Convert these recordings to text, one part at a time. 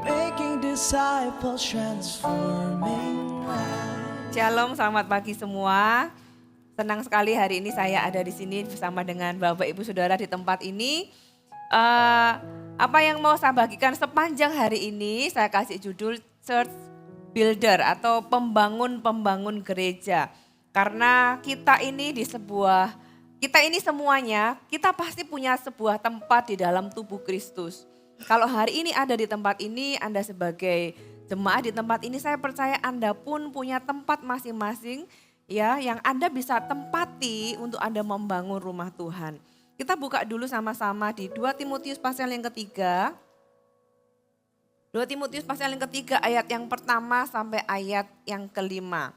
making disciples, transforming lives. Shalom, selamat pagi semua. Senang sekali hari ini saya ada di sini bersama dengan Bapak Ibu Saudara di tempat ini. Apa yang mau saya bagikan sepanjang hari ini saya kasih judul Church Builder atau pembangun-pembangun gereja. Karena kita ini semuanya, kita pasti punya sebuah tempat di dalam tubuh Kristus. Kalau hari ini ada di tempat ini, Anda sebagai jemaat di tempat ini, saya percaya Anda pun punya tempat masing-masing ya yang Anda bisa tempati untuk Anda membangun rumah Tuhan. Kita buka dulu sama-sama di 2 Timotius pasal yang ketiga. 2 Timotius pasal yang ketiga ayat yang pertama sampai ayat yang kelima.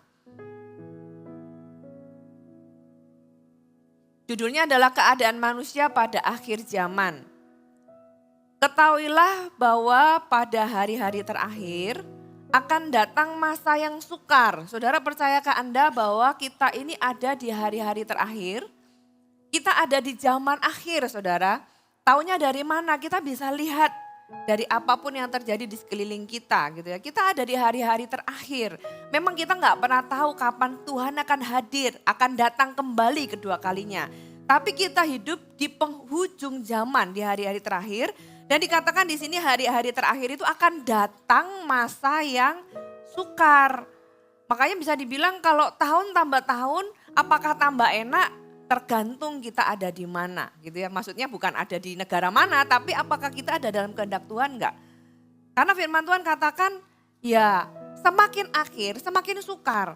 Judulnya adalah keadaan manusia pada akhir zaman. Ketahuilah bahwa pada hari-hari terakhir akan datang masa yang sukar. Saudara, percayakah Anda bahwa kita ini ada di hari-hari terakhir? Kita ada di zaman akhir, saudara. Taunya dari mana? Kita bisa lihat dari apapun yang terjadi di sekeliling kita gitu ya. Kita ada di hari-hari terakhir. Memang kita nggak pernah tahu kapan Tuhan akan hadir, akan datang kembali kedua kalinya. Tapi kita hidup di penghujung zaman di hari-hari terakhir. Dan dikatakan di sini hari-hari terakhir itu akan datang masa yang sukar. Makanya bisa dibilang kalau tahun tambah tahun, apakah tambah enak? Tergantung kita ada di mana gitu ya. Maksudnya bukan ada di negara mana, tapi apakah kita ada dalam kehendak Tuhan enggak? Karena firman Tuhan katakan ya semakin akhir semakin sukar.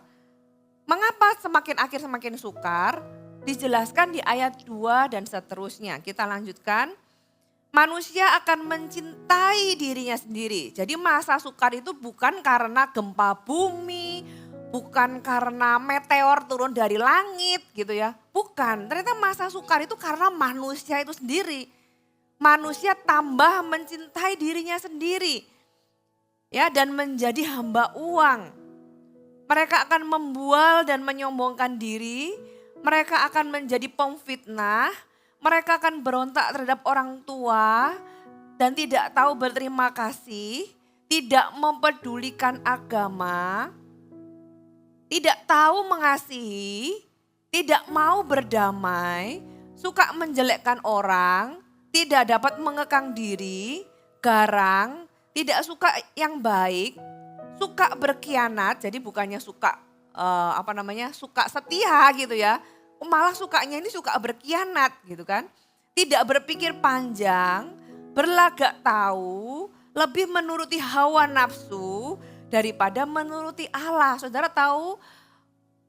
Mengapa semakin akhir semakin sukar? Dijelaskan di ayat 2 dan seterusnya. Kita lanjutkan. Manusia akan mencintai dirinya sendiri. Jadi masa sukar itu bukan karena gempa bumi, bukan karena meteor turun dari langit gitu ya. Bukan, ternyata masa sukar itu karena manusia itu sendiri. Manusia tambah mencintai dirinya sendiri. Ya, dan menjadi hamba uang. Mereka akan membual dan menyombongkan diri. Mereka akan menjadi pemfitnah. Mereka akan berontak terhadap orang tua dan tidak tahu berterima kasih, tidak mempedulikan agama, tidak tahu mengasihi, tidak mau berdamai, suka menjelekkan orang, tidak dapat mengekang diri, garang, tidak suka yang baik, suka berkhianat, jadi bukannya suka suka setia gitu ya. Malah sukanya ini suka berkhianat gitu kan. Tidak berpikir panjang, berlagak tahu, lebih menuruti hawa nafsu daripada menuruti Allah. Saudara tahu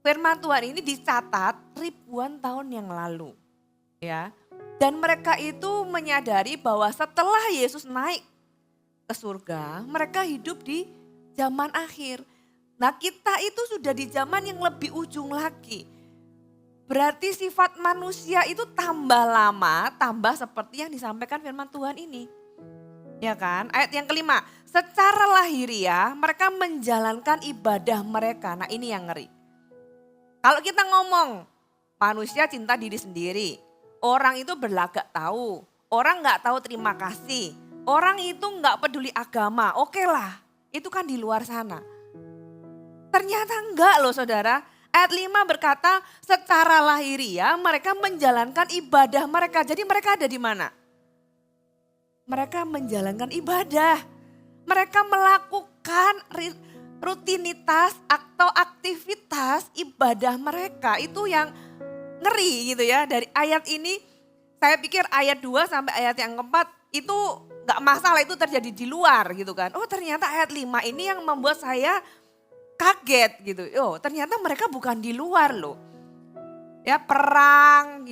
firman Tuhan ini dicatat ribuan tahun yang lalu. Ya. Dan mereka itu menyadari bahwa setelah Yesus naik ke surga, mereka hidup di zaman akhir. Nah, kita itu sudah di zaman yang lebih ujung lagi. Berarti sifat manusia itu tambah lama, tambah seperti yang disampaikan firman Tuhan ini. Ya kan? Ayat yang kelima, secara lahiriah mereka menjalankan ibadah mereka. Nah ini yang ngeri. Kalau kita ngomong manusia cinta diri sendiri, orang itu berlagak tahu, orang gak tahu terima kasih, orang itu gak peduli agama, oke lah, itu kan di luar sana. Ternyata enggak loh saudara. Ayat 5 berkata secara lahiriah mereka menjalankan ibadah mereka. Jadi mereka ada di mana? Mereka menjalankan ibadah. Mereka melakukan rutinitas atau aktivitas ibadah mereka. Itu yang ngeri gitu ya. Dari ayat ini saya pikir ayat 2 sampai ayat yang keempat itu gak masalah, itu terjadi di luar gitu kan. Oh ternyata ayat 5 ini yang membuat saya kaget gitu. Oh, ternyata mereka bukan di luar loh. Ya, perang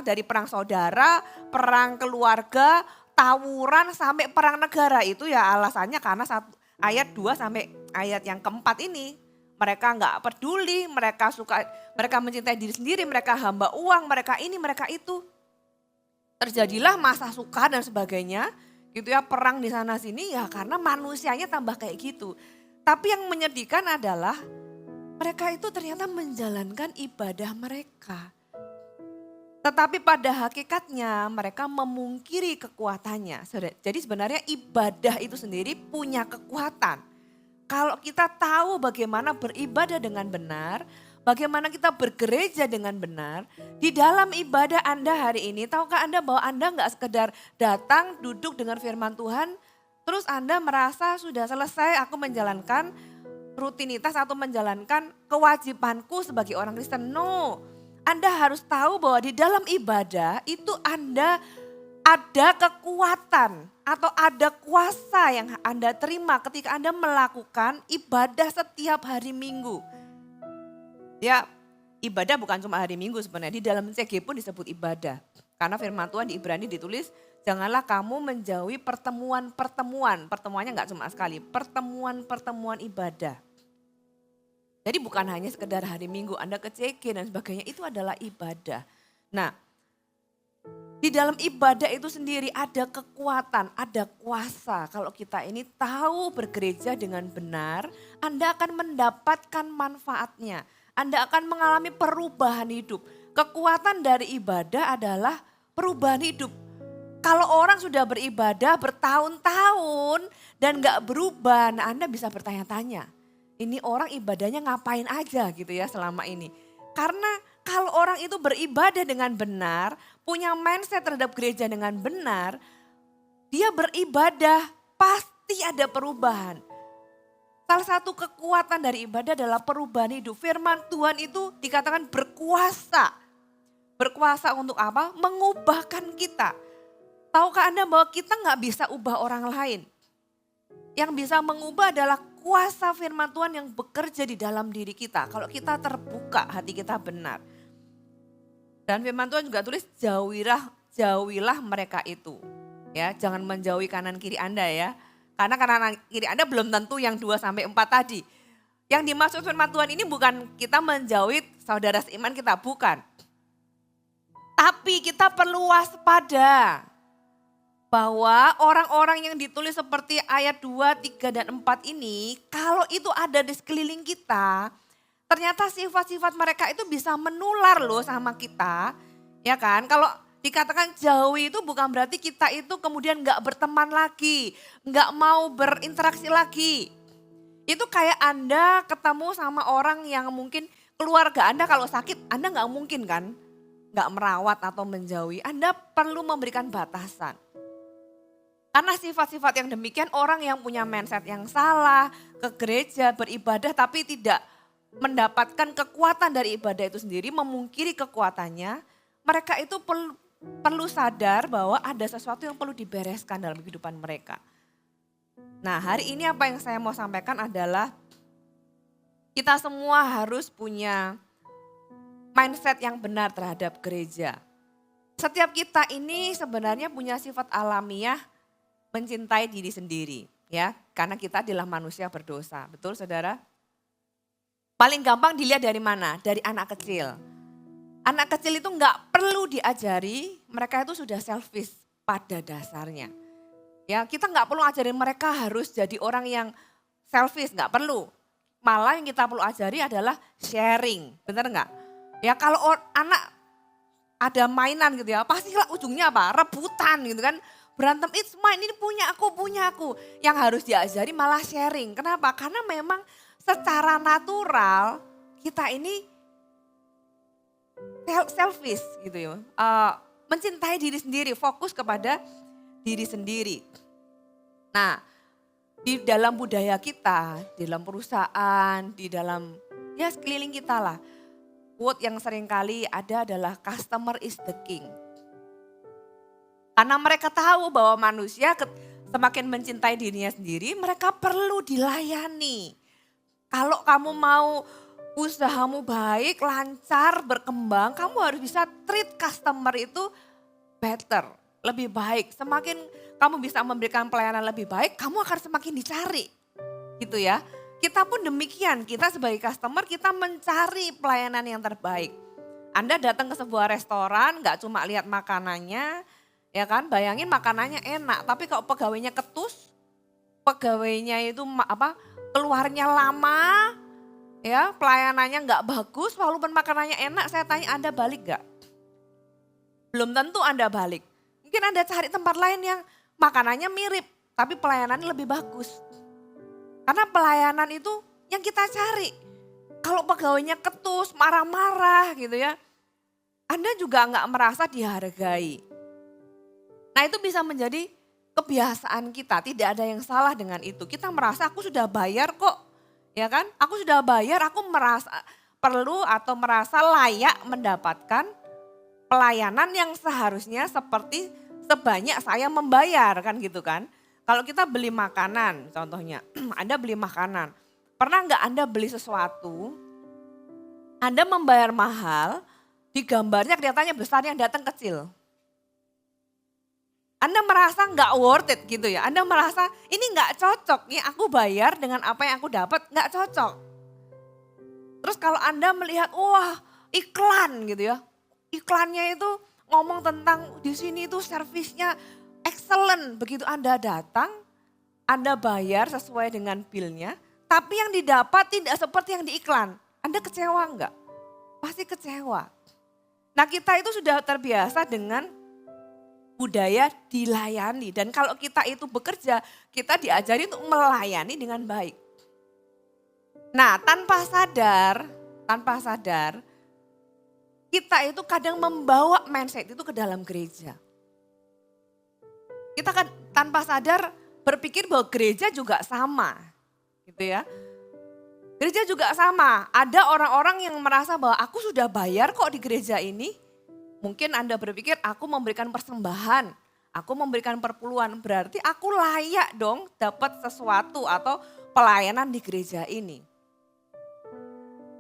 dari perang saudara, perang keluarga, tawuran sampai perang negara itu ya alasannya karena ayat 2 sampai ayat yang keempat ini. Mereka nggak peduli, mereka mencintai diri sendiri, mereka hamba uang, mereka ini, mereka itu. Terjadilah masa sukar dan sebagainya, gitu ya, perang di sana sini ya karena manusianya tambah kayak gitu. Tapi yang menyedihkan adalah mereka itu ternyata menjalankan ibadah mereka. Tetapi pada hakikatnya mereka memungkiri kekuatannya. Jadi sebenarnya ibadah itu sendiri punya kekuatan. Kalau kita tahu bagaimana beribadah dengan benar, bagaimana kita bergereja dengan benar, di dalam ibadah Anda hari ini, tahukah Anda bahwa Anda nggak sekedar datang, duduk dengan firman Tuhan, terus Anda merasa sudah selesai aku menjalankan rutinitas atau menjalankan kewajibanku sebagai orang Kristen. No, Anda harus tahu bahwa di dalam ibadah itu Anda ada kekuatan atau ada kuasa yang Anda terima ketika Anda melakukan ibadah setiap hari Minggu. Ya, ibadah bukan cuma hari Minggu sebenarnya, di dalam CG pun disebut ibadah. Karena firman Tuhan di Ibrani ditulis, janganlah kamu menjauhi pertemuan-pertemuan. Pertemuannya enggak cuma sekali, pertemuan-pertemuan ibadah. Jadi bukan hanya sekedar hari Minggu Anda ke CG dan sebagainya, itu adalah ibadah. Nah, di dalam ibadah itu sendiri ada kekuatan, ada kuasa. Kalau kita ini tahu bergereja dengan benar, Anda akan mendapatkan manfaatnya. Anda akan mengalami perubahan hidup. Kekuatan dari ibadah adalah perubahan hidup. Kalau orang sudah beribadah bertahun-tahun dan gak berubah, nah Anda bisa bertanya-tanya. Ini orang ibadahnya ngapain aja gitu ya selama ini. Karena kalau orang itu beribadah dengan benar, punya mindset terhadap gereja dengan benar, dia beribadah pasti ada perubahan. Salah satu kekuatan dari ibadah adalah perubahan hidup. Firman Tuhan itu dikatakan berkuasa. Berkuasa untuk apa? Mengubahkan kita. Tahukah Anda bahwa kita nggak bisa ubah orang lain? Yang bisa mengubah adalah kuasa firman Tuhan yang bekerja di dalam diri kita. Kalau kita terbuka, hati kita benar. Dan firman Tuhan juga tulis jauhilah mereka itu. Ya, jangan menjauhi kanan kiri Anda ya. Karena kanan kiri Anda belum tentu yang 2-4 tadi. Yang dimaksud firman Tuhan ini bukan kita menjauhi saudara seiman kita, bukan. Tapi kita perlu waspada. Bahwa orang-orang yang ditulis seperti ayat 2, 3, dan 4 ini, kalau itu ada di sekeliling kita, ternyata sifat-sifat mereka itu bisa menular loh sama kita. Ya kan, kalau dikatakan jauhi itu bukan berarti kita itu kemudian gak berteman lagi, gak mau berinteraksi lagi. Itu kayak Anda ketemu sama orang yang mungkin keluarga Anda kalau sakit, Anda gak mungkin kan gak merawat atau menjauhi. Anda perlu memberikan batasan. Karena sifat-sifat yang demikian orang yang punya mindset yang salah, ke gereja beribadah tapi tidak mendapatkan kekuatan dari ibadah itu sendiri, memungkiri kekuatannya, mereka itu perlu sadar bahwa ada sesuatu yang perlu dibereskan dalam kehidupan mereka. Nah, hari ini apa yang saya mau sampaikan adalah kita semua harus punya mindset yang benar terhadap gereja. Setiap kita ini sebenarnya punya sifat alamiah mencintai diri sendiri, ya, karena kita adalah manusia berdosa, betul saudara? Paling gampang dilihat dari mana? Dari anak kecil. Anak kecil itu nggak perlu diajari, mereka itu sudah selfish pada dasarnya. Ya, kita nggak perlu ajarin mereka harus jadi orang yang selfish, nggak perlu. Malah yang kita perlu ajari adalah sharing, benar nggak? Ya kalau anak ada mainan gitu ya, pastilah ujungnya apa? Rebutan gitu kan. Berantem, it's mine, ini punya aku. Yang harus diajari malah sharing. Kenapa? Karena memang secara natural kita ini selfish gitu ya. Mencintai diri sendiri, fokus kepada diri sendiri. Nah, di dalam budaya kita, di dalam perusahaan, di dalam ya sekeliling kita lah. Quote yang seringkali ada adalah customer is the king. Karena mereka tahu bahwa manusia semakin mencintai dirinya sendiri, mereka perlu dilayani. Kalau kamu mau usahamu baik, lancar, berkembang, kamu harus bisa treat customer itu better, lebih baik. Semakin kamu bisa memberikan pelayanan lebih baik, kamu akan semakin dicari. Gitu ya. Kita pun demikian, kita sebagai customer kita mencari pelayanan yang terbaik. Anda datang ke sebuah restoran, gak cuma lihat makanannya, ya kan, bayangin makanannya enak, tapi kalau pegawainya ketus, pegawainya itu keluarnya lama, ya pelayanannya nggak bagus, walaupun makanannya enak, saya tanya Anda balik nggak? belum tentu Anda balik. Mungkin Anda cari tempat lain yang makanannya mirip, tapi pelayanannya lebih bagus. Karena pelayanan itu yang kita cari. Kalau pegawainya ketus, marah-marah gitu ya, Anda juga nggak merasa dihargai. Nah itu bisa menjadi kebiasaan kita, tidak ada yang salah dengan itu. Kita merasa aku sudah bayar kok, ya kan? Aku sudah bayar, aku merasa perlu atau merasa layak mendapatkan pelayanan yang seharusnya seperti sebanyak saya membayar kan gitu kan. Kalau kita beli makanan contohnya, Anda beli makanan, pernah nggak Anda beli sesuatu, Anda membayar mahal, di gambarnya kelihatannya besar yang datang kecil. Anda merasa nggak worth it gitu ya, Anda merasa ini nggak cocok, nih aku bayar dengan apa yang aku dapat nggak cocok. Terus kalau Anda melihat, wah iklan gitu ya, iklannya itu ngomong tentang di sini itu servisnya excellent, begitu Anda datang, Anda bayar sesuai dengan bill-nya, tapi yang didapat tidak seperti yang di iklan. Anda kecewa enggak? Pasti kecewa. Nah kita itu sudah terbiasa dengan budaya dilayani. Dan kalau kita itu bekerja, kita diajari untuk melayani dengan baik. Nah tanpa sadar, kita itu kadang membawa mindset itu ke dalam gereja. Kita kan tanpa sadar berpikir bahwa gereja juga sama, gitu ya. Gereja juga sama, ada orang-orang yang merasa bahwa aku sudah bayar kok di gereja ini. Mungkin Anda berpikir aku memberikan persembahan, aku memberikan perpuluhan, berarti aku layak dong dapat sesuatu atau pelayanan di gereja ini.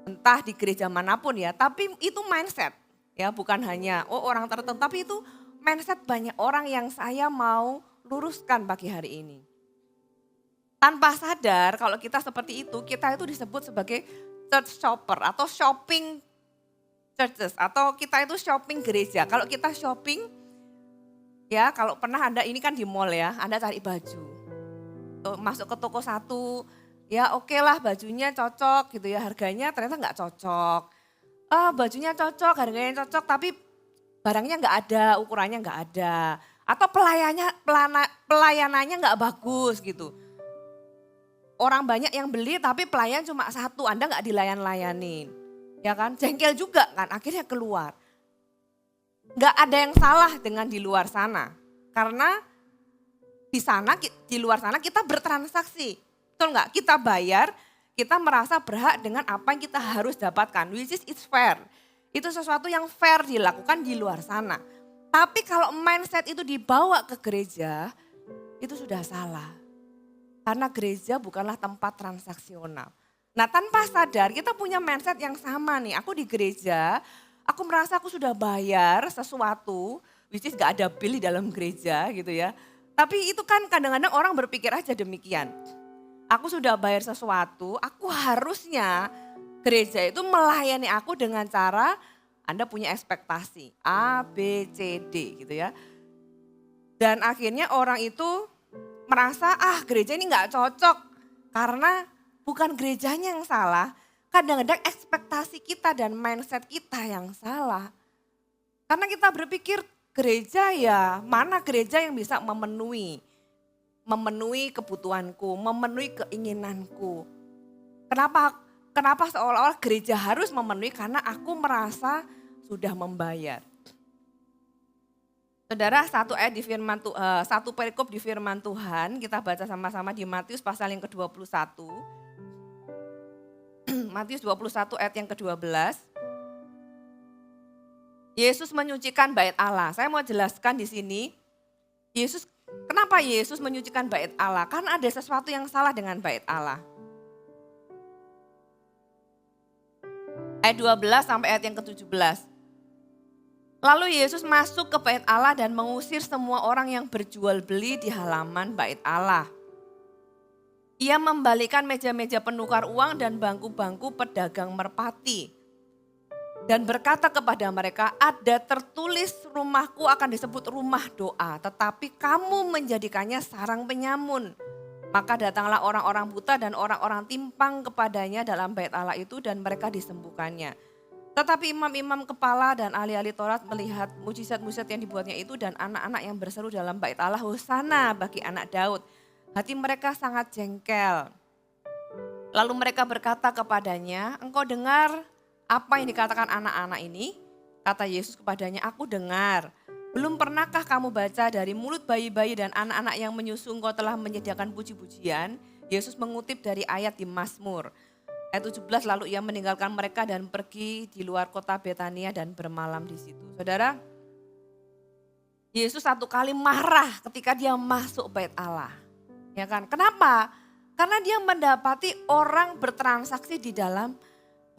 Entah di gereja manapun ya, tapi itu mindset. Ya bukan hanya orang tertentu, tapi itu mindset banyak orang yang saya mau luruskan pagi hari ini. Tanpa sadar kalau kita seperti itu, kita itu disebut sebagai church shopper atau shopping churches atau kita itu shopping gereja. Kalau kita shopping, ya kalau pernah Anda ini kan di mall ya, Anda cari baju. Masuk ke toko satu, ya oke lah bajunya cocok gitu ya, harganya ternyata nggak cocok. Bajunya cocok, harganya cocok tapi barangnya nggak ada, ukurannya nggak ada. Atau pelayanannya nggak bagus gitu. Orang banyak yang beli tapi pelayan cuma satu, Anda nggak dilayan-layanin. Ya kan, jengkel juga kan, akhirnya keluar. Nggak ada yang salah dengan di luar sana. Karena di luar sana kita bertransaksi. Betul nggak? Kita bayar, kita merasa berhak dengan apa yang kita harus dapatkan. Which is it's fair. Itu sesuatu yang fair dilakukan di luar sana. Tapi kalau mindset itu dibawa ke gereja, itu sudah salah. Karena gereja bukanlah tempat transaksional. Nah tanpa sadar kita punya mindset yang sama nih. Aku di gereja, aku merasa aku sudah bayar sesuatu, which is gak ada bill di dalam gereja gitu ya. Tapi itu kan kadang-kadang orang berpikir aja demikian. Aku sudah bayar sesuatu, aku harusnya gereja itu melayani aku dengan cara Anda punya ekspektasi A, B, C, D gitu ya. Dan akhirnya orang itu merasa gereja ini gak cocok karena bukan gerejanya yang salah, kadang-kadang ekspektasi kita dan mindset kita yang salah. Karena kita berpikir gereja ya, mana gereja yang bisa memenuhi kebutuhanku, memenuhi keinginanku. Kenapa seolah-olah gereja harus memenuhi karena aku merasa sudah membayar. Saudara, satu perikop di firman Tuhan, kita baca sama-sama di Matius pasal yang ke-21. Matius 21 ayat yang ke-12. Yesus menyucikan bait Allah. Saya mau jelaskan di sini. Kenapa Yesus menyucikan bait Allah? Karena ada sesuatu yang salah dengan bait Allah. Ayat 12 sampai ayat yang ke-17. Lalu Yesus masuk ke bait Allah dan mengusir semua orang yang berjual beli di halaman bait Allah. Ia membalikan meja-meja penukar uang dan bangku-bangku pedagang merpati. Dan berkata kepada mereka, ada tertulis rumahku akan disebut rumah doa, tetapi kamu menjadikannya sarang penyamun. Maka datanglah orang-orang buta dan orang-orang timpang kepadanya dalam bait Allah itu dan mereka disembuhkannya. Tetapi imam-imam kepala dan ahli-ahli Taurat melihat mujizat-mujizat yang dibuatnya itu dan anak-anak yang berseru dalam bait Allah, Hosana bagi anak Daud. Hati mereka sangat jengkel. Lalu mereka berkata kepadanya, engkau dengar apa yang dikatakan anak-anak ini? Kata Yesus kepadanya, aku dengar. Belum pernahkah kamu baca dari mulut bayi-bayi dan anak-anak yang menyusu engkau telah menyediakan puji-pujian? Yesus mengutip dari ayat di Mazmur. Ayat 17, lalu ia meninggalkan mereka dan pergi di luar kota Betania dan bermalam di situ. Saudara, Yesus satu kali marah ketika dia masuk bait Allah. Ya kan? Kenapa? Karena dia mendapati orang bertransaksi di dalam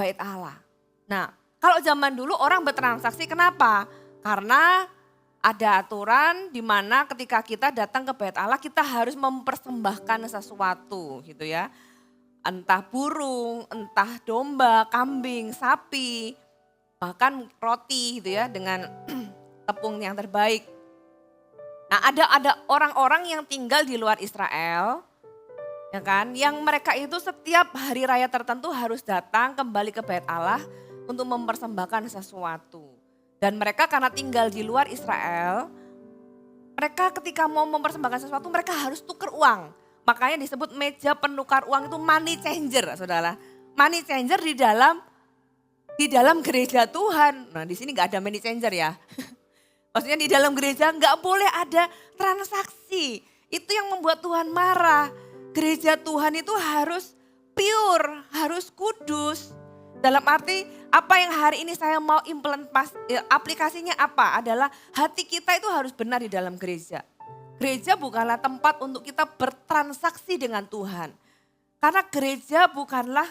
bait Allah. Nah, kalau zaman dulu orang bertransaksi kenapa? Karena ada aturan di mana ketika kita datang ke bait Allah kita harus mempersembahkan sesuatu gitu ya. Entah burung, entah domba, kambing, sapi, bahkan roti gitu ya dengan tepung yang terbaik. Nah, ada orang-orang yang tinggal di luar Israel, ya kan, yang mereka itu setiap hari raya tertentu harus datang kembali ke bait Allah untuk mempersembahkan sesuatu. Dan mereka karena tinggal di luar Israel, mereka ketika mau mempersembahkan sesuatu mereka harus tukar uang. Makanya disebut meja penukar uang itu money changer, saudara. Money changer di dalam gereja Tuhan. Nah, di sini nggak ada money changer ya. Maksudnya di dalam gereja nggak boleh ada transaksi. Itu yang membuat Tuhan marah. Gereja Tuhan itu harus pure, harus kudus. Dalam arti apa yang hari ini saya mau aplikasinya apa? Adalah hati kita itu harus benar di dalam gereja. Gereja bukanlah tempat untuk kita bertransaksi dengan Tuhan. Karena gereja bukanlah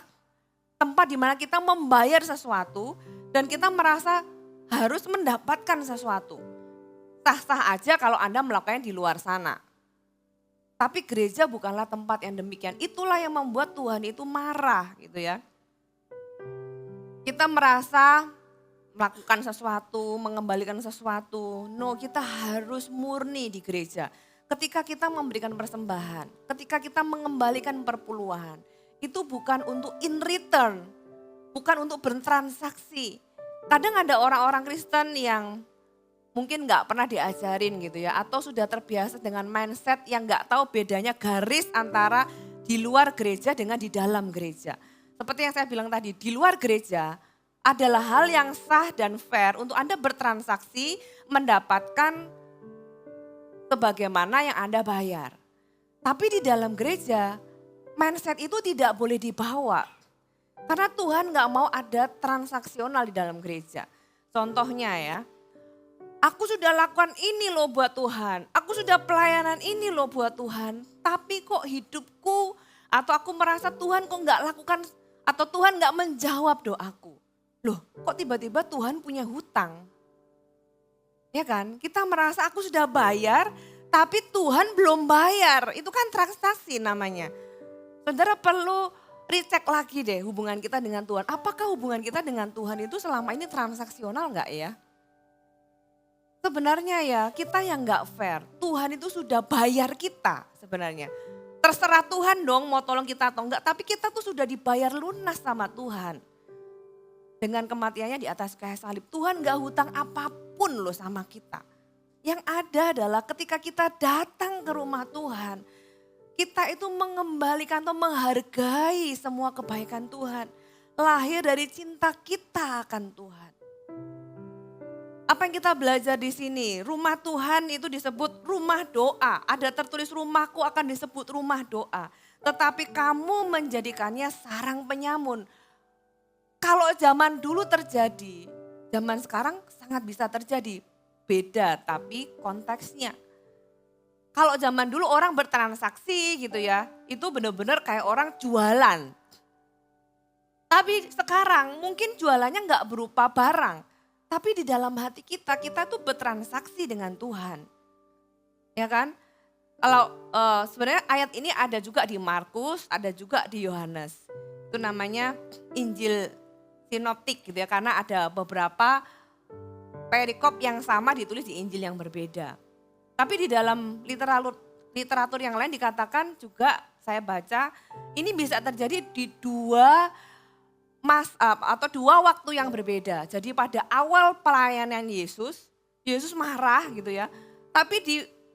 tempat di mana kita membayar sesuatu dan kita merasa harus mendapatkan sesuatu. Sah-sah aja kalau Anda melakukannya di luar sana. Tapi gereja bukanlah tempat yang demikian. Itulah yang membuat Tuhan itu marah gitu ya. Kita merasa melakukan sesuatu, mengembalikan sesuatu. No, kita harus murni di gereja. Ketika kita memberikan persembahan, ketika kita mengembalikan perpuluhan, itu bukan untuk in return, bukan untuk bertransaksi. Kadang ada orang-orang Kristen yang mungkin gak pernah diajarin gitu ya, atau sudah terbiasa dengan mindset yang gak tahu bedanya garis antara di luar gereja dengan di dalam gereja. Seperti yang saya bilang tadi, di luar gereja adalah hal yang sah dan fair untuk Anda bertransaksi mendapatkan sebagaimana yang Anda bayar. Tapi di dalam gereja, mindset itu tidak boleh dibawa. Karena Tuhan gak mau ada transaksional di dalam gereja. Contohnya ya, aku sudah lakukan ini loh buat Tuhan, aku sudah pelayanan ini loh buat Tuhan. Tapi kok hidupku atau aku merasa Tuhan kok gak lakukan atau Tuhan gak menjawab doaku. Loh, kok tiba-tiba Tuhan punya hutang? Ya kan, kita merasa aku sudah bayar, tapi Tuhan belum bayar. Itu kan transaksi namanya. Saudara perlu recheck lagi deh hubungan kita dengan Tuhan. Apakah hubungan kita dengan Tuhan itu selama ini transaksional enggak ya? Sebenarnya ya kita yang enggak fair. Tuhan itu sudah bayar kita sebenarnya. Terserah Tuhan dong mau tolong kita atau enggak, tapi kita tuh sudah dibayar lunas sama Tuhan. Dengan kematiannya di atas kayu salib, Tuhan gak hutang apapun loh sama kita. Yang ada adalah ketika kita datang ke rumah Tuhan, kita itu mengembalikan atau menghargai semua kebaikan Tuhan. Lahir dari cinta kita akan Tuhan. Apa yang kita belajar di sini? Rumah Tuhan itu disebut rumah doa. Ada tertulis rumahku akan disebut rumah doa. Tetapi kamu menjadikannya sarang penyamun. Kalau zaman dulu terjadi, zaman sekarang sangat bisa terjadi. Beda tapi konteksnya. Kalau zaman dulu orang bertransaksi gitu ya, itu benar-benar kayak orang jualan. Tapi sekarang mungkin jualannya nggak berupa barang. Tapi di dalam hati kita tuh bertransaksi dengan Tuhan. Ya kan? Kalau sebenarnya ayat ini ada juga di Markus, ada juga di Yohanes. Itu namanya Injil sinoptik gitu ya, karena ada beberapa perikop yang sama ditulis di Injil yang berbeda. Tapi di dalam literatur yang lain dikatakan juga saya baca ini bisa terjadi di dua atau dua waktu yang berbeda. Jadi pada awal pelayanan Yesus marah gitu ya. Tapi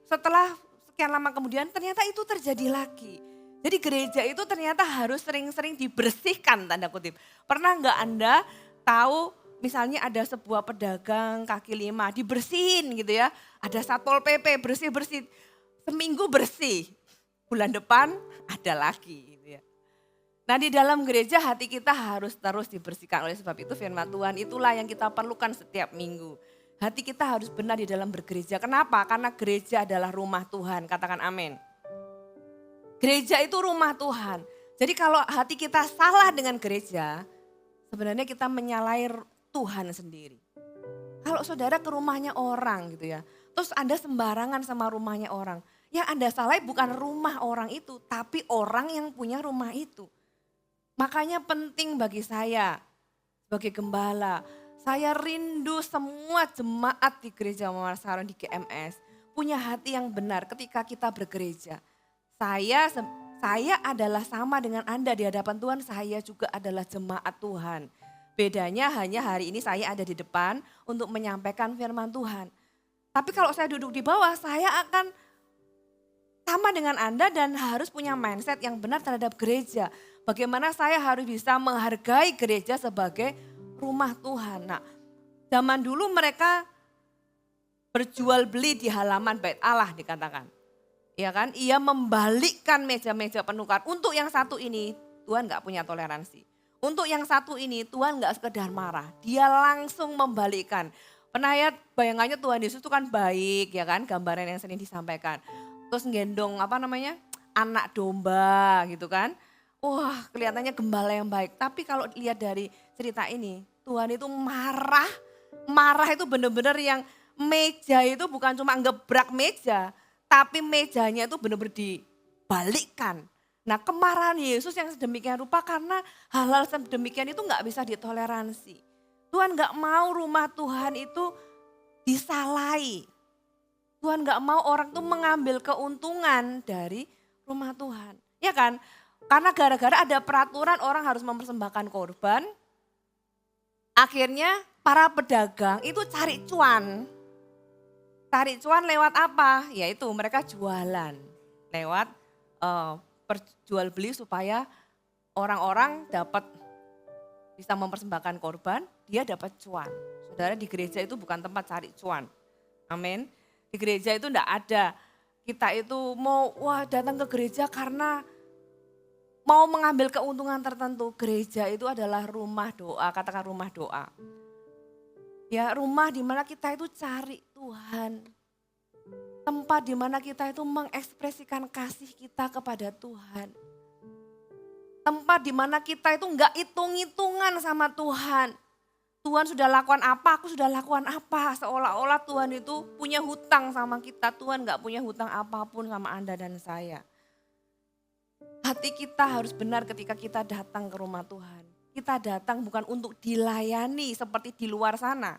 setelah sekian lama kemudian ternyata itu terjadi lagi. Jadi gereja itu ternyata harus sering-sering dibersihkan tanda kutip. Pernah nggak Anda tahu misalnya ada sebuah pedagang kaki lima dibersihin gitu ya. Ada Satpol PP bersih-bersih. Seminggu bersih. Bulan depan ada lagi gitu ya. Nah di dalam gereja hati kita harus terus dibersihkan. Oleh sebab itu firman Tuhan itulah yang kita perlukan setiap minggu. Hati kita harus benar di dalam bergereja. Kenapa? Karena gereja adalah rumah Tuhan. Katakan amin. Gereja itu rumah Tuhan. Jadi kalau hati kita salah dengan gereja, sebenarnya kita menyalahi Tuhan sendiri. Kalau saudara ke rumahnya orang gitu ya, terus Anda sembarangan sama rumahnya orang. Yang Anda salah bukan rumah orang itu, tapi orang yang punya rumah itu. Makanya penting bagi saya sebagai gembala, saya rindu semua jemaat di gereja Mawar Saron di GMS punya hati yang benar ketika kita bergereja. Saya adalah sama dengan Anda di hadapan Tuhan, saya juga adalah jemaat Tuhan. Bedanya hanya hari ini saya ada di depan untuk menyampaikan firman Tuhan. Tapi kalau saya duduk di bawah, saya akan sama dengan Anda dan harus punya mindset yang benar terhadap gereja. Bagaimana saya harus bisa menghargai gereja sebagai rumah Tuhan. Nah, zaman dulu mereka berjual beli di halaman bait Allah dikatakan. Ya kan, ia membalikkan meja-meja penukar. Untuk yang satu ini Tuhan gak punya toleransi. Untuk yang satu ini Tuhan gak sekedar marah. Dia langsung membalikkan. Penayat bayangannya Tuhan Yesus itu kan baik ya kan, gambaran yang sering disampaikan. Terus gendong anak domba gitu kan. Wah kelihatannya gembala yang baik. Tapi kalau lihat dari cerita ini Tuhan itu marah. Marah itu benar-benar yang meja itu bukan cuma ngebrak meja. Tapi mejanya itu benar-benar dibalikkan. Nah kemarahan Yesus yang sedemikian rupa karena hal-hal sedemikian itu gak bisa ditoleransi. Tuhan gak mau rumah Tuhan itu disalahi. Tuhan gak mau orang itu mengambil keuntungan dari rumah Tuhan. Ya kan? Karena gara-gara ada peraturan orang harus mempersembahkan korban. Akhirnya para pedagang itu cari cuan. Cari cuan lewat apa? Yaitu mereka jualan. Lewat perjual beli supaya orang-orang dapat bisa mempersembahkan korban, dia dapat cuan. Saudara di gereja itu bukan tempat cari cuan. Amin. Di gereja itu enggak ada. Kita itu mau datang ke gereja karena mau mengambil keuntungan tertentu. Gereja itu adalah rumah doa, katakan rumah doa. Ya rumah di mana kita itu cari Tuhan. Tempat di mana kita itu mengekspresikan kasih kita kepada Tuhan. Tempat di mana kita itu enggak hitung-hitungan sama Tuhan. Tuhan sudah lakukan apa, aku sudah lakukan apa. Seolah-olah Tuhan itu punya hutang sama kita. Tuhan enggak punya hutang apapun sama Anda dan saya. Hati kita harus benar ketika kita datang ke rumah Tuhan. Kita datang bukan untuk dilayani seperti di luar sana.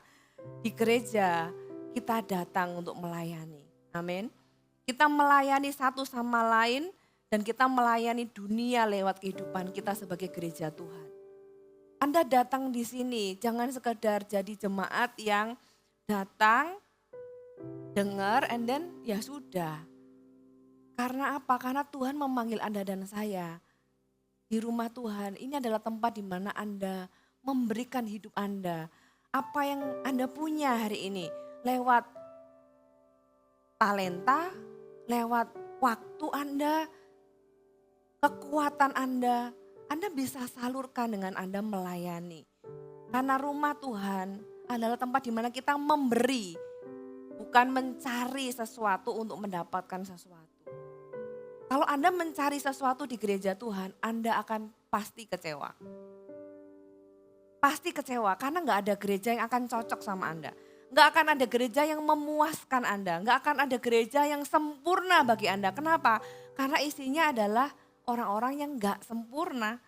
Di gereja kita datang untuk melayani. Amin. Kita melayani satu sama lain dan kita melayani dunia lewat kehidupan kita sebagai gereja Tuhan. Anda datang di sini jangan sekedar jadi jemaat yang datang, dengar and then ya sudah. Karena apa? Karena Tuhan memanggil Anda dan saya. Di rumah Tuhan, ini adalah tempat di mana Anda memberikan hidup Anda. Apa yang Anda punya hari ini lewat talenta, lewat waktu Anda, kekuatan Anda bisa salurkan dengan Anda melayani. Karena rumah Tuhan adalah tempat di mana kita memberi, bukan mencari sesuatu untuk mendapatkan sesuatu. Kalau Anda mencari sesuatu di gereja Tuhan, Anda akan pasti kecewa. Pasti kecewa karena gak ada gereja yang akan cocok sama Anda. Gak akan ada gereja yang memuaskan Anda. Gak akan ada gereja yang sempurna bagi Anda. Kenapa? Karena isinya adalah orang-orang yang gak sempurna.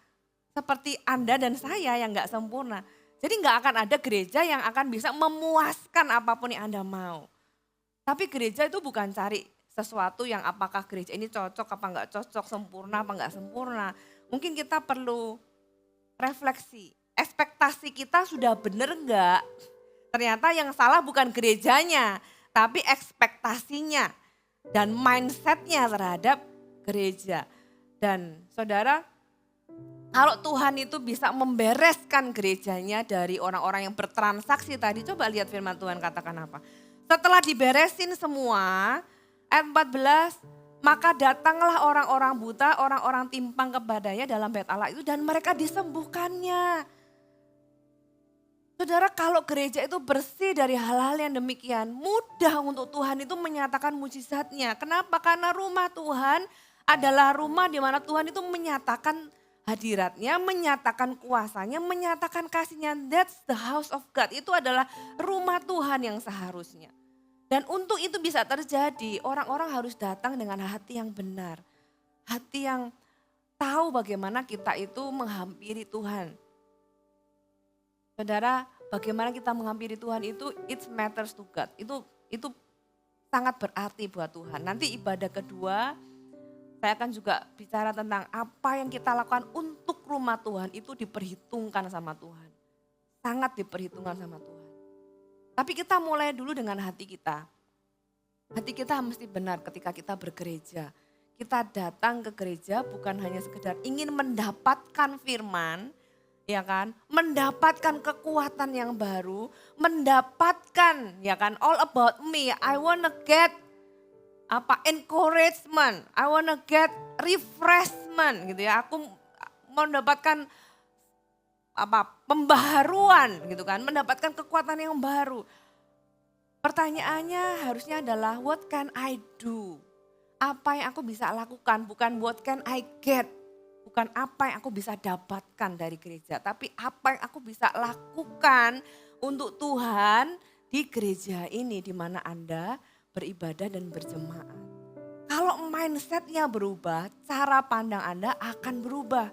Seperti Anda dan saya yang gak sempurna. Jadi gak akan ada gereja yang akan bisa memuaskan apapun yang Anda mau. Tapi gereja itu bukan cari sesuatu yang apakah gereja ini cocok apa enggak cocok, sempurna apa enggak sempurna. Mungkin kita perlu refleksi, ekspektasi kita sudah benar enggak? Ternyata yang salah bukan gerejanya, tapi ekspektasinya dan mindsetnya terhadap gereja. Dan saudara, kalau Tuhan itu bisa membereskan gerejanya dari orang-orang yang bertransaksi tadi, coba lihat firman Tuhan katakan apa. Setelah diberesin semua, ayat 14, maka datanglah orang-orang buta, orang-orang timpang kepadanya dalam bait Allah itu dan mereka disembuhkannya. Saudara, kalau gereja itu bersih dari hal-hal yang demikian, mudah untuk Tuhan itu menyatakan mujizatnya. Kenapa? Karena rumah Tuhan adalah rumah di mana Tuhan itu menyatakan hadiratnya, menyatakan kuasanya, menyatakan kasihnya. That's the house of God. Itu adalah rumah Tuhan yang seharusnya. Dan untuk itu bisa terjadi, orang-orang harus datang dengan hati yang benar. Hati yang tahu bagaimana kita itu menghampiri Tuhan. Saudara, bagaimana kita menghampiri Tuhan itu it matters to God. Itu sangat berarti buat Tuhan. Nanti ibadah kedua saya akan juga bicara tentang apa yang kita lakukan untuk rumah Tuhan itu diperhitungkan sama Tuhan. Sangat diperhitungkan sama Tuhan. Tapi kita mulai dulu dengan hati kita. Hati kita mesti benar ketika kita bergereja. Kita datang ke gereja bukan hanya sekedar ingin mendapatkan firman, ya kan, mendapatkan kekuatan yang baru, mendapatkan ya kan all about me, I wanna get encouragement, I wanna get refreshment gitu ya. Aku mendapatkan pembaharuan gitu kan, mendapatkan kekuatan yang baru. Pertanyaannya harusnya adalah what can I do? Apa yang aku bisa lakukan, bukan what can I get. Bukan apa yang aku bisa dapatkan dari gereja, tapi apa yang aku bisa lakukan untuk Tuhan di gereja ini di mana Anda beribadah dan berjemaat. Kalau mindsetnya berubah, cara pandang Anda akan berubah.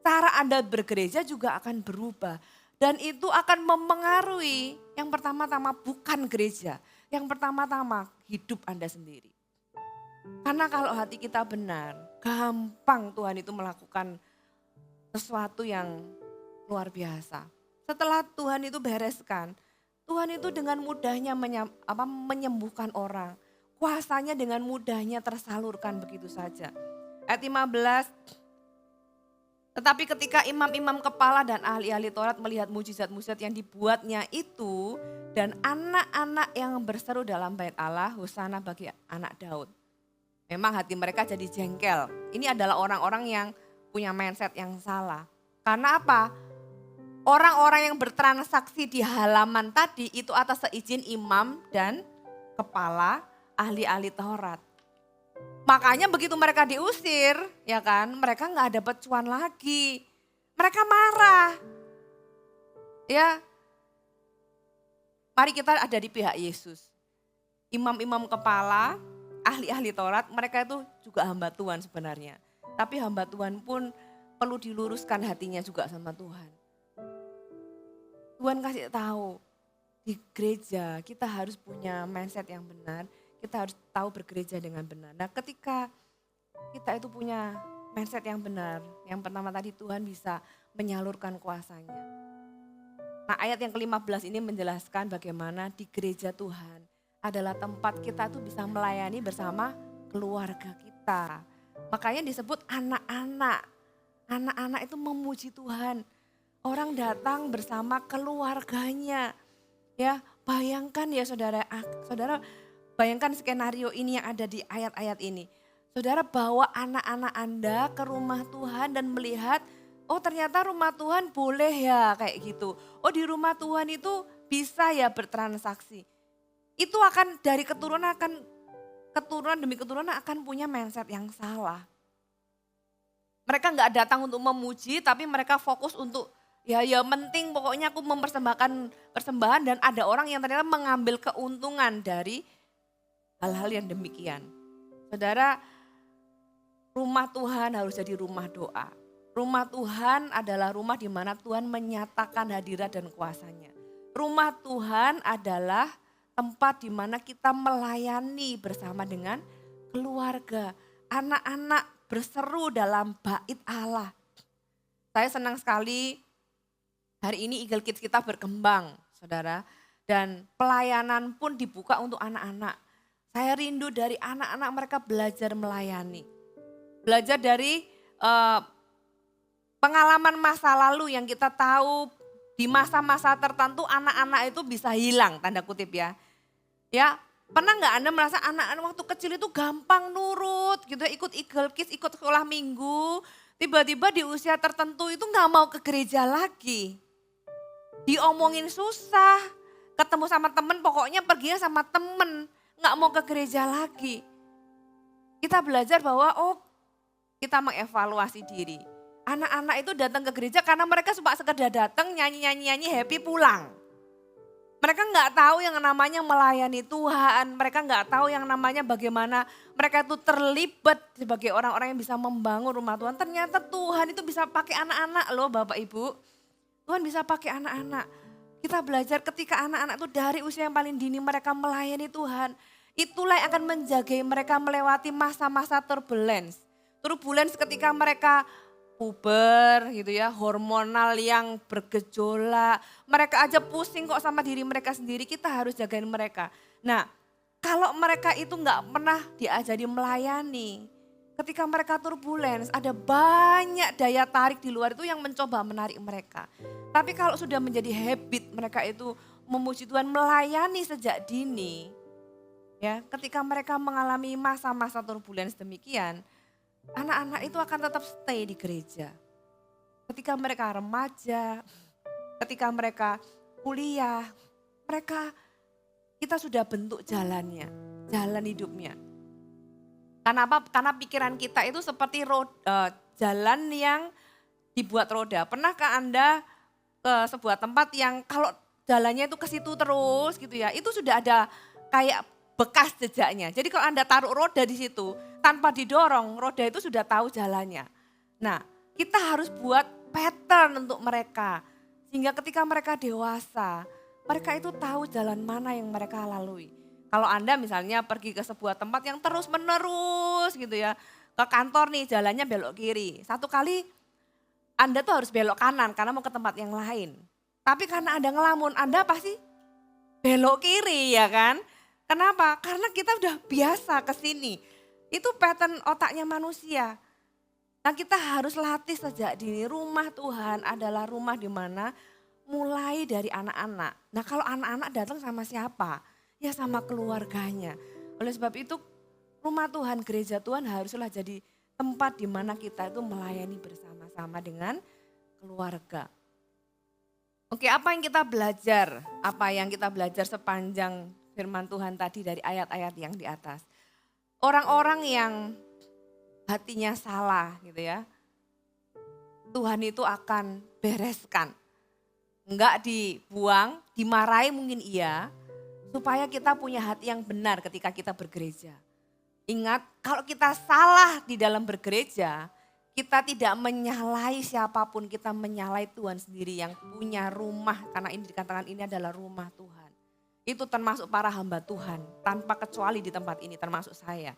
Cara Anda bergereja juga akan berubah. Dan itu akan mempengaruhi yang pertama-tama bukan gereja. Yang pertama-tama hidup Anda sendiri. Karena kalau hati kita benar, gampang Tuhan itu melakukan sesuatu yang luar biasa. Setelah Tuhan itu bereskan, Tuhan itu dengan mudahnya menyembuhkan orang. Kuasanya dengan mudahnya tersalurkan begitu saja. Ayat 15, tetapi ketika imam-imam kepala dan ahli-ahli Taurat melihat mujizat-mujizat yang dibuatnya itu, dan anak-anak yang berseru dalam bait Allah, Hosana bagi anak Daud. Memang hati mereka jadi jengkel. Ini adalah orang-orang yang punya mindset yang salah. Karena apa? Orang-orang yang bertransaksi di halaman tadi itu atas seizin imam dan kepala ahli-ahli Taurat. Makanya begitu mereka diusir, ya kan, mereka nggak dapat cuan lagi. Mereka marah. Ya, mari kita ada di pihak Yesus. Imam-imam kepala, ahli-ahli Taurat, mereka itu juga hamba Tuhan sebenarnya. Tapi hamba Tuhan pun perlu diluruskan hatinya juga sama Tuhan. Tuhan kasih tahu, di gereja kita harus punya mindset yang benar, kita harus tahu bergereja dengan benar. Nah ketika kita itu punya mindset yang benar, yang pertama tadi Tuhan bisa menyalurkan kuasanya. Nah ayat yang ke-15 ini menjelaskan bagaimana di gereja Tuhan adalah tempat kita tuh bisa melayani bersama keluarga kita. Makanya disebut anak-anak. Anak-anak itu memuji Tuhan. Orang datang bersama keluarganya. Ya, bayangkan ya saudara, bayangkan skenario ini yang ada di ayat-ayat ini. Saudara bawa anak-anak Anda ke rumah Tuhan dan melihat, oh ternyata rumah Tuhan boleh ya kayak gitu. Oh di rumah Tuhan itu bisa ya bertransaksi. Itu akan dari keturunan demi keturunan akan punya mindset yang salah. Mereka nggak datang untuk memuji, tapi mereka fokus untuk ya penting pokoknya aku mempersembahkan persembahan dan ada orang yang ternyata mengambil keuntungan dari hal-hal yang demikian. Saudara, rumah Tuhan harus jadi rumah doa. Rumah Tuhan adalah rumah di mana Tuhan menyatakan hadirat dan kuasanya. Rumah Tuhan adalah tempat di mana kita melayani bersama dengan keluarga. Anak-anak berseru dalam bait Allah. Saya senang sekali Hari ini Eagle Kids kita berkembang, saudara. Dan pelayanan pun dibuka untuk anak-anak. Saya rindu dari anak-anak mereka belajar melayani. Belajar dari pengalaman masa lalu yang kita tahu di masa-masa tertentu anak-anak itu bisa hilang, tanda kutip ya. Ya, pernah nggak Anda merasa anak-anak waktu kecil itu gampang nurut gitu ya, ikut Eagle Kids, ikut sekolah minggu. Tiba-tiba di usia tertentu itu nggak mau ke gereja lagi. Diomongin susah, ketemu sama temen pokoknya perginya sama temen, nggak mau ke gereja lagi. Kita belajar bahwa kita mengevaluasi diri. Anak-anak itu datang ke gereja karena mereka cuma sekedar datang nyanyi-nyanyi happy pulang. Mereka nggak tahu yang namanya melayani Tuhan, mereka nggak tahu yang namanya bagaimana mereka itu terlibat sebagai orang-orang yang bisa membangun rumah Tuhan. Ternyata Tuhan itu bisa pakai anak-anak loh Bapak Ibu. Tuhan bisa pakai anak-anak. Kita belajar ketika anak-anak itu dari usia yang paling dini mereka melayani Tuhan. Itulah yang akan menjaga mereka melewati masa-masa turbulence. Turbulence ketika mereka puber gitu ya, hormonal yang bergejolak. Mereka aja pusing kok sama diri mereka sendiri, kita harus jagain mereka. Nah, kalau mereka itu nggak pernah diajari melayani, ketika mereka turbulence, ada banyak daya tarik di luar itu yang mencoba menarik mereka. Tapi kalau sudah menjadi habit mereka itu memuji Tuhan, melayani sejak dini, ya, ketika mereka mengalami masa-masa turbulence demikian, anak-anak itu akan tetap stay di gereja. Ketika mereka remaja, ketika mereka kuliah, kita sudah bentuk jalannya, jalan hidupnya. Karena apa? Karena pikiran kita itu seperti jalan yang dibuat roda. Pernahkah Anda ke sebuah tempat yang kalau jalannya itu ke situ terus gitu ya, itu sudah ada kayak bekas jejaknya. Jadi kalau Anda taruh roda di situ, tanpa didorong, roda itu sudah tahu jalannya. Nah, kita harus buat pattern untuk mereka. Sehingga ketika mereka dewasa, mereka itu tahu jalan mana yang mereka lalui. Kalau Anda misalnya pergi ke sebuah tempat yang terus menerus gitu ya, ke kantor nih jalannya belok kiri. Satu kali Anda tuh harus belok kanan karena mau ke tempat yang lain. Tapi karena Anda ngelamun, Anda pasti belok kiri ya kan. Kenapa? Karena kita udah biasa ke sini. Itu pattern otaknya manusia. Nah kita harus latih sejak dini. Rumah Tuhan adalah rumah di mana mulai dari anak-anak. Nah kalau anak-anak datang sama siapa? Ya sama keluarganya. Oleh sebab itu rumah Tuhan, gereja Tuhan haruslah jadi tempat di mana kita itu melayani bersama-sama dengan keluarga. Oke, apa yang kita belajar? Apa yang kita belajar sepanjang firman Tuhan tadi dari ayat-ayat yang di atas? Orang-orang yang hatinya salah gitu ya, Tuhan itu akan bereskan. Enggak dibuang, dimarahi mungkin iya, supaya kita punya hati yang benar ketika kita bergereja. Ingat, kalau kita salah di dalam bergereja, kita tidak menyalahi siapapun, kita menyalahi Tuhan sendiri yang punya rumah. Karena ini dikatakan ini adalah rumah Tuhan. Itu termasuk para hamba Tuhan, tanpa kecuali di tempat ini, termasuk saya.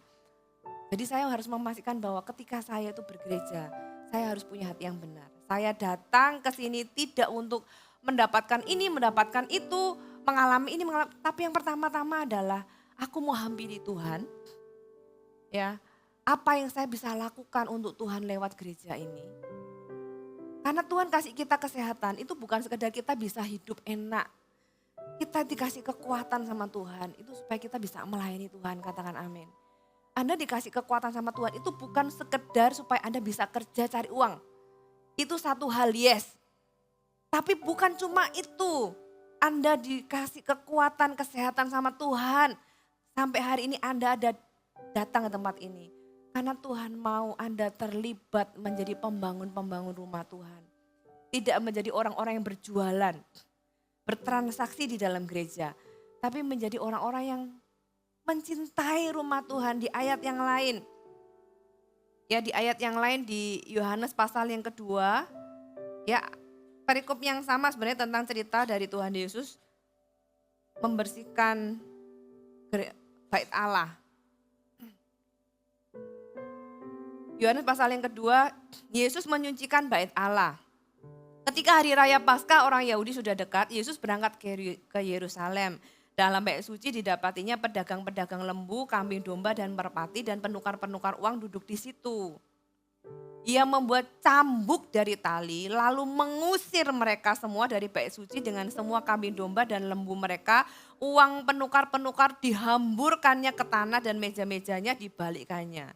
Jadi saya harus memastikan bahwa ketika saya itu bergereja, saya harus punya hati yang benar. Saya datang ke sini tidak untuk mendapatkan ini, mendapatkan itu, mengalami ini, tapi yang pertama-tama adalah aku mau hampiri Tuhan. Ya, apa yang saya bisa lakukan untuk Tuhan lewat gereja ini. Karena Tuhan kasih kita kesehatan, itu bukan sekedar kita bisa hidup enak. Kita dikasih kekuatan sama Tuhan, itu supaya kita bisa melayani Tuhan, katakan amin. Anda dikasih kekuatan sama Tuhan, itu bukan sekedar supaya Anda bisa kerja cari uang. Itu satu hal, yes. Tapi bukan cuma itu. Anda dikasih kekuatan, kesehatan sama Tuhan. Sampai hari ini Anda ada datang ke tempat ini. Karena Tuhan mau Anda terlibat menjadi pembangun-pembangun rumah Tuhan. Tidak menjadi orang-orang yang berjualan, bertransaksi di dalam gereja. Tapi menjadi orang-orang yang mencintai rumah Tuhan di ayat yang lain. Ya di ayat yang lain di Yohanes pasal yang kedua. Ya perikop yang sama sebenarnya tentang cerita dari Tuhan Yesus membersihkan bait Allah. Yohanes pasal yang kedua, Yesus menyucikan bait Allah. Ketika hari raya Paskah orang Yahudi sudah dekat, Yesus berangkat ke Yerusalem. Dalam bait suci didapatinya pedagang-pedagang lembu, kambing domba dan merpati dan penukar-penukar uang duduk di situ. Ia membuat cambuk dari tali lalu mengusir mereka semua dari bait suci dengan semua kambing domba dan lembu mereka. Uang penukar-penukar dihamburkannya ke tanah dan meja-mejanya dibalikkannya.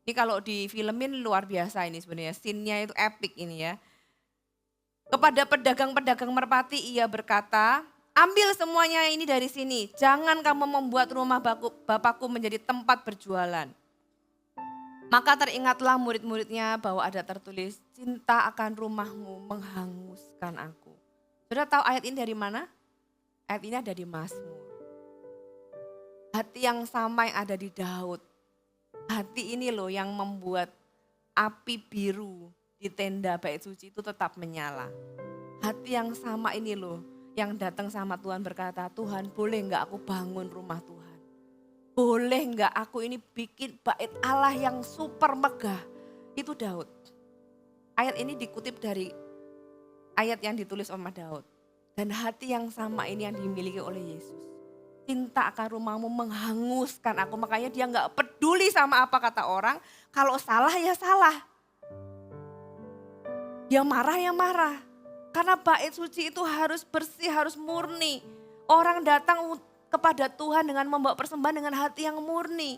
Ini kalau di filmin luar biasa ini sebenarnya, scene-nya itu epic ini ya. Kepada pedagang-pedagang merpati ia berkata, ambil semuanya ini dari sini, jangan kamu membuat rumah Bapakku menjadi tempat berjualan. Maka teringatlah murid-muridnya bahwa ada tertulis, cinta akan rumahmu menghanguskan aku. Sudah tahu ayat ini dari mana? Ayat ini ada di Mazmur. Hati yang sama yang ada di Daud. Hati ini loh yang membuat api biru di tenda bait suci itu tetap menyala. Hati yang sama ini loh yang datang sama Tuhan berkata, Tuhan boleh enggak aku bangun rumah Tuhan? Boleh enggak aku ini bikin bait Allah yang super megah? Itu Daud. Ayat ini dikutip dari ayat yang ditulis oleh Daud. Dan hati yang sama ini yang dimiliki oleh Yesus. Cinta akan rumahmu menghanguskan aku. Makanya dia enggak peduli sama apa kata orang. Kalau salah ya salah. Dia marah ya marah. Karena bait suci itu harus bersih, harus murni. Orang datang kepada Tuhan dengan membawa persembahan dengan hati yang murni.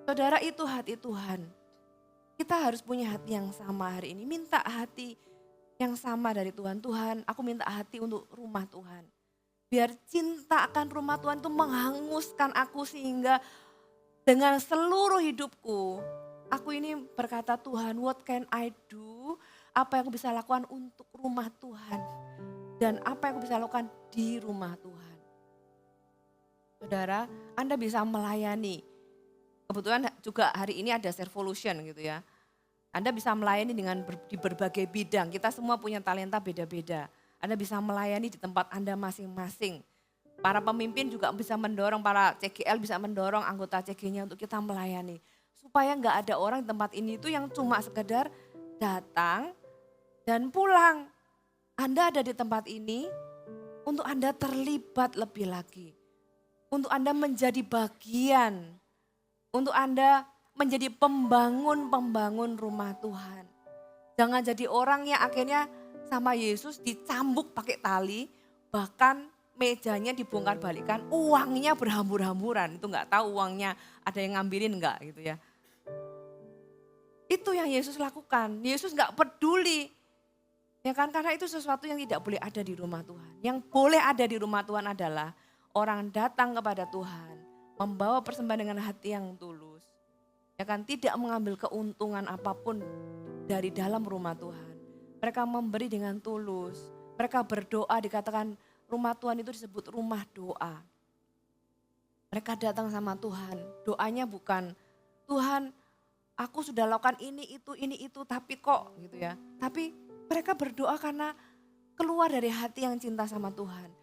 Saudara, itu hati Tuhan. Kita harus punya hati yang sama hari ini. Minta hati yang sama dari Tuhan. Tuhan, aku minta hati untuk rumah Tuhan. Biar cinta akan rumah Tuhan itu menghanguskan aku sehingga dengan seluruh hidupku, aku ini berkata, Tuhan, what can I do? Apa yang aku bisa lakukan untuk rumah Tuhan? Dan apa yang aku bisa lakukan di rumah Tuhan? Saudara, Anda bisa melayani. Kebetulan juga hari ini ada Servolution gitu ya. Anda bisa melayani di berbagai bidang. Kita semua punya talenta beda-beda. Anda bisa melayani di tempat Anda masing-masing. Para pemimpin juga bisa mendorong, para CGL bisa mendorong anggota CG-nya untuk kita melayani. Supaya enggak ada orang di tempat ini itu yang cuma sekedar datang dan pulang. Anda ada di tempat ini untuk Anda terlibat lebih lagi. Untuk Anda menjadi bagian, untuk Anda menjadi pembangun-pembangun rumah Tuhan. Jangan jadi orang yang akhirnya sama Yesus dicambuk pakai tali, bahkan mejanya dibongkar balikan, uangnya berhambur-hamburan. Itu enggak tahu uangnya ada yang ngambilin enggak gitu ya. Itu yang Yesus lakukan, Yesus enggak peduli. Ya kan, karena itu sesuatu yang tidak boleh ada di rumah Tuhan. Yang boleh ada di rumah Tuhan adalah orang datang kepada Tuhan, membawa persembahan dengan hati yang tulus. Ya kan, tidak mengambil keuntungan apapun dari dalam rumah Tuhan. Mereka memberi dengan tulus. Mereka berdoa, dikatakan rumah Tuhan itu disebut rumah doa. Mereka datang sama Tuhan, doanya bukan, Tuhan aku sudah lakukan ini itu, tapi kok gitu ya. Tapi mereka berdoa karena keluar dari hati yang cinta sama Tuhan.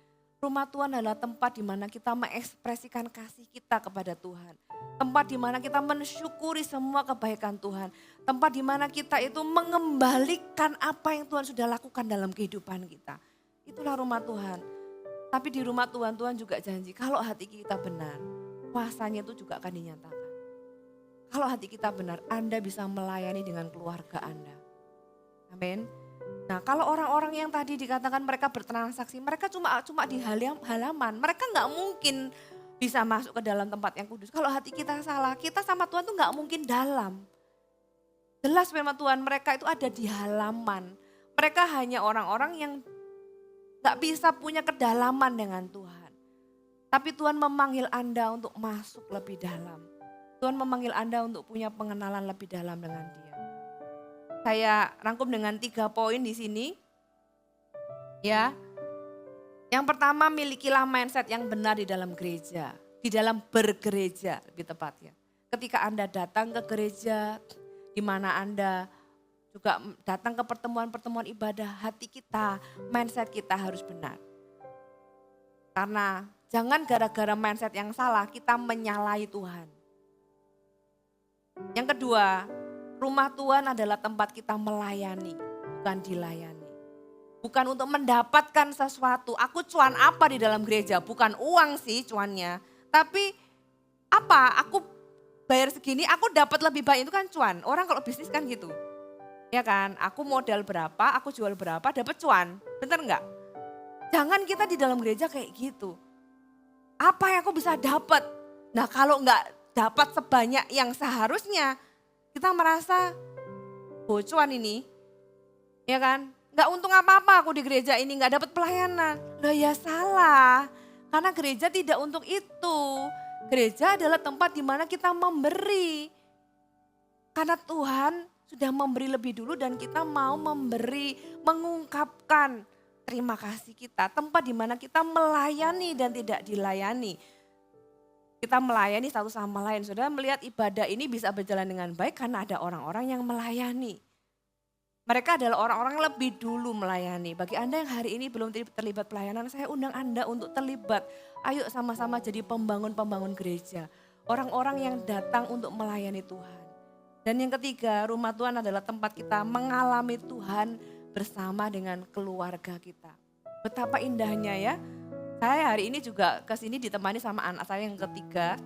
Rumah Tuhan adalah tempat di mana kita mengekspresikan kasih kita kepada Tuhan. Tempat di mana kita mensyukuri semua kebaikan Tuhan. Tempat di mana kita itu mengembalikan apa yang Tuhan sudah lakukan dalam kehidupan kita. Itulah rumah Tuhan. Tapi di rumah Tuhan, Tuhan juga janji kalau hati kita benar, kuasanya itu juga akan dinyatakan. Kalau hati kita benar, Anda bisa melayani dengan keluarga Anda. Amin. Nah, kalau orang-orang yang tadi dikatakan mereka bertransaksi, mereka cuma di halaman. Mereka nggak mungkin bisa masuk ke dalam tempat yang kudus. Kalau hati kita salah, kita sama Tuhan tuh nggak mungkin dalam. Jelas firman Tuhan, mereka itu ada di halaman. Mereka hanya orang-orang yang nggak bisa punya kedalaman dengan Tuhan. Tapi Tuhan memanggil Anda untuk masuk lebih dalam. Tuhan memanggil Anda untuk punya pengenalan lebih dalam dengan Dia. Saya rangkum dengan 3 poin di sini. Ya. Yang pertama, milikilah mindset yang benar di dalam gereja. Di dalam bergereja lebih tepatnya. Ketika Anda datang ke gereja, di mana Anda juga datang ke pertemuan-pertemuan ibadah, hati kita, mindset kita harus benar. Karena jangan gara-gara mindset yang salah kita menyalahi Tuhan. Yang kedua, rumah Tuhan adalah tempat kita melayani, bukan dilayani. Bukan untuk mendapatkan sesuatu. Aku cuan apa di dalam gereja? Bukan uang sih cuannya. Tapi apa? Aku bayar segini, aku dapat lebih banyak, itu kan cuan. Orang kalau bisnis kan gitu. Ya kan? Aku modal berapa, aku jual berapa, dapat cuan. Bener enggak? Jangan kita di dalam gereja kayak gitu. Apa yang aku bisa dapat? Nah kalau enggak dapat sebanyak yang seharusnya, kita merasa bocuan ini. Ya kan? Gak untung apa-apa aku di gereja ini, gak dapat pelayanan. Loh ya salah, karena gereja tidak untuk itu. Gereja adalah tempat di mana kita memberi. Karena Tuhan sudah memberi lebih dulu dan kita mau memberi, mengungkapkan terima kasih kita. Tempat di mana kita melayani dan tidak dilayani. Kita melayani satu sama lain. Saudara melihat ibadah ini bisa berjalan dengan baik karena ada orang-orang yang melayani. Mereka adalah orang-orang yang lebih dulu melayani. Bagi Anda yang hari ini belum terlibat pelayanan, saya undang Anda untuk terlibat. Ayo sama-sama jadi pembangun-pembangun gereja. Orang-orang yang datang untuk melayani Tuhan. Dan yang ketiga, rumah Tuhan adalah tempat kita mengalami Tuhan bersama dengan keluarga kita. Betapa indahnya ya. Saya hari ini juga kesini ditemani sama anak saya yang ketiga.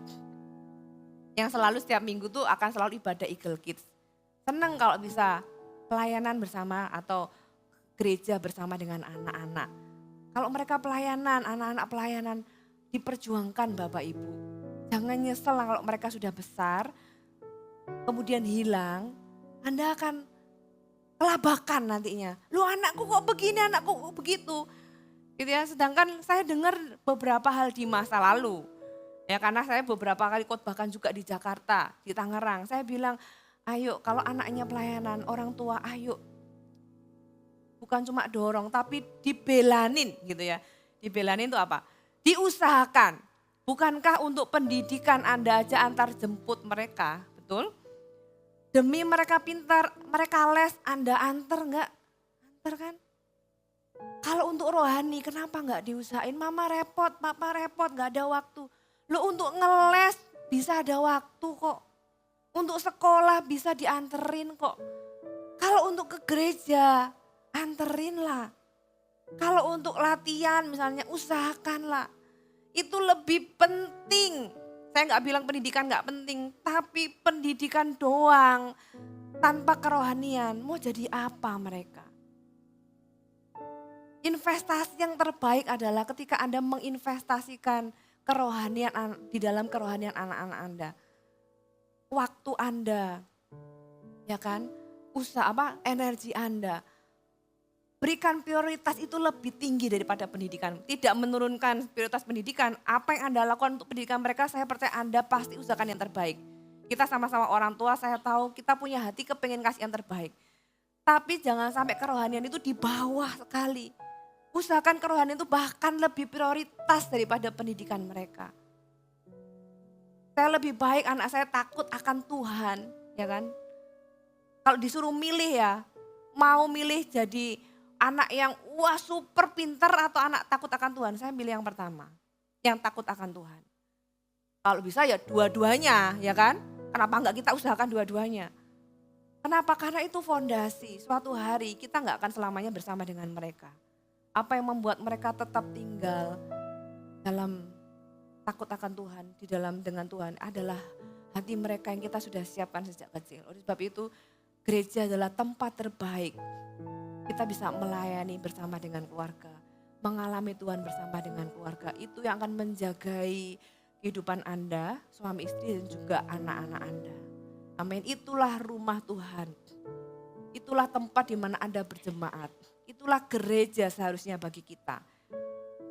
Yang selalu setiap minggu tuh akan selalu ibadah Eagle Kids. Senang kalau bisa pelayanan bersama atau gereja bersama dengan anak-anak. Kalau mereka pelayanan, anak-anak pelayanan diperjuangkan Bapak Ibu. Jangan nyesel kalau mereka sudah besar, kemudian hilang, Anda akan kelabakan nantinya. Lu anakku kok begini, anakku kok begitu. Gitu ya, sedangkan saya dengar beberapa hal di masa lalu. Ya karena saya beberapa kali khotbahkan juga di Jakarta, di Tangerang. Saya bilang, ayo kalau anaknya pelayanan, orang tua ayo. Bukan cuma dorong tapi dibelanin gitu ya. Dibelanin itu apa? Diusahakan. Bukankah untuk pendidikan Anda aja antar jemput mereka, betul? Demi mereka pintar, mereka les, Anda antar enggak? Antar kan? Kalau untuk rohani kenapa enggak diusahain? Mama repot, papa repot, enggak ada waktu. Lo untuk ngeles bisa ada waktu kok. Untuk sekolah bisa dianterin kok. Kalau untuk ke gereja, anterin lah. Kalau untuk latihan misalnya usahakanlah. Itu lebih penting. Saya nggak bilang pendidikan nggak penting, tapi pendidikan doang. Tanpa kerohanian, mau jadi apa mereka? Investasi yang terbaik adalah ketika Anda menginvestasikan kerohanian di dalam kerohanian anak-anak Anda. Waktu Anda, ya kan, energi Anda. Berikan prioritas itu lebih tinggi daripada pendidikan. Tidak menurunkan prioritas pendidikan, apa yang Anda lakukan untuk pendidikan mereka, saya percaya Anda pasti usahakan yang terbaik. Kita sama-sama orang tua, saya tahu kita punya hati kepengen kasih yang terbaik. Tapi jangan sampai kerohanian itu di bawah sekali. Usahakan kerohanian itu bahkan lebih prioritas daripada pendidikan mereka. Saya lebih baik anak saya takut akan Tuhan, ya kan? Kalau disuruh milih ya, mau milih jadi anak yang wah super pinter atau anak takut akan Tuhan, saya pilih yang pertama, yang takut akan Tuhan. Kalau bisa ya dua-duanya, ya kan? Kenapa enggak kita usahakan dua-duanya? Kenapa? Karena itu fondasi, suatu hari kita enggak akan selamanya bersama dengan mereka. Apa yang membuat mereka tetap tinggal dalam takut akan Tuhan, di dalam dengan Tuhan adalah hati mereka yang kita sudah siapkan sejak kecil. Oleh sebab itu gereja adalah tempat terbaik. Kita bisa melayani bersama dengan keluarga, mengalami Tuhan bersama dengan keluarga. Itu yang akan menjagai kehidupan Anda, suami istri dan juga anak-anak Anda. Amin. Itulah rumah Tuhan. Itulah tempat di mana Anda berjemaat. Itulah gereja seharusnya bagi kita.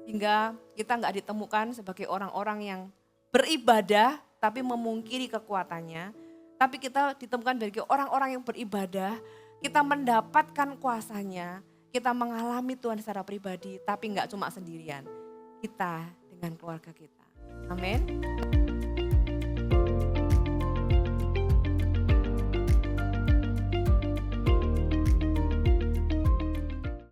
Sehingga kita nggak ditemukan sebagai orang-orang yang beribadah tapi memungkiri kekuatannya. Tapi kita ditemukan sebagai orang-orang yang beribadah, kita mendapatkan kuasanya, kita mengalami Tuhan secara pribadi tapi nggak cuma sendirian. Kita dengan keluarga kita. Amin.